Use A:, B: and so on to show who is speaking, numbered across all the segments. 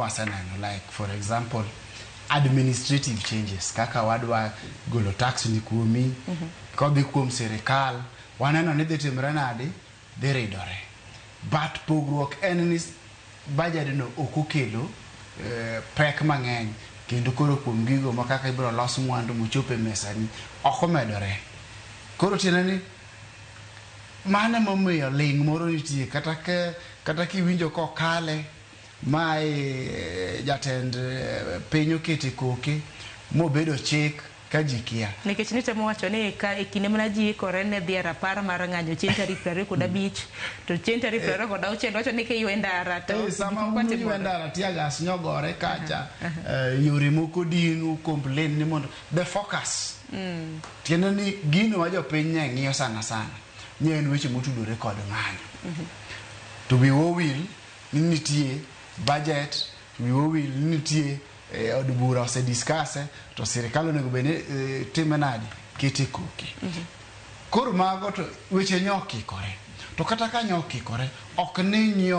A: like for example administrative changes kaka wadwa golo tax ni kuomi kodhi kuom serikal waneno ni dhi timre nade dhi ridore but pogruok en ni budget no okokelo pek mang'eny kendo koro kuom gigo ma kaka ibiro los mwandu mochope mesani okomedore koro tiene ni mane momiyo ling moro nitie kata kiwinjo kokale mai jatend piny okete koke mobedo chik ka ji kia
B: nikech nitemo wacho ni ka ekinde mana ji kore ne dhi rapar mar ng'anyo chieng' tarik 25 to chieng' tarik 26 wacho ni kiywe ndara to
A: sama ywe ndara tiagas nyogore kacha yore moko dinu complain ni mondo the focus tiene ni gino wa jopiny ne ng'iyo sana nyen weche motudore kod ng'anyo to we will nitie budget we will nitie od bura ose discuss to sirikal onego bene timenadi kete koke koro mago to weche nyokikore to kata ka nyokikore ok ni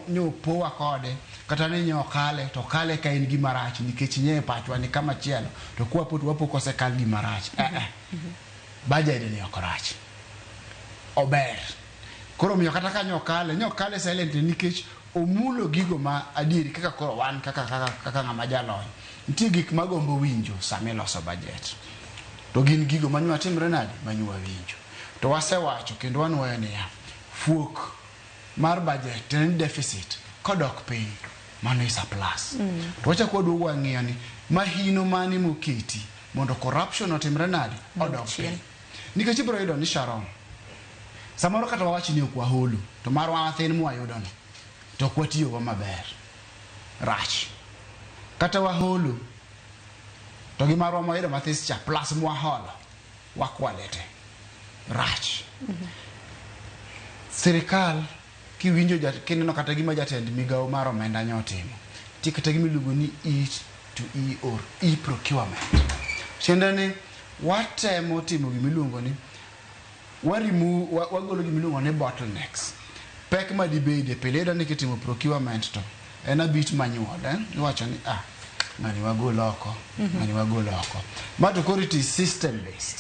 A: nyopowa kode kata ni nyokale to kale ka in gima rach nikech nye pachwa ni kama chielo to kwa pot wapo kose kal gima rach budget ni ok rach ober koro miyo kata ka nyokale silent nikech omulo gigo ma adieri kaka koro wan kaka ng'ama jalony nitie gik magombo winjo same loso budget to gin gigo manywa timre nade manywa winjo to wasewacho kendo wanwayo niya fuok mar budget en deficit kodok piny mano is a plus to wacha kwaduogo wang'iyo ni mahino mani moketi mondo corruption otimre nade odok piny nikech ibiro yudo ni Sharon samoro kata wawachi ni okwa holo to marwa mathin mwayudo ni to kwatiyo go maber rach kata waholo to gi marwa moyudo mathis cha plus mwaholo wakwalete rach sirikal kiwinjo kineno kata gima jatend migawo mar omenda nyotimo ti kata gima iluongo ni E2E or e-procurement tiende ni watemo timo gima iluongo ni wagolo gima iluongo ni bottlenecks pek ma dibede peleda ni kitimo procurement to en abit manyuoda iwacho ni ng'ani wagolo oko ma to koro it is system based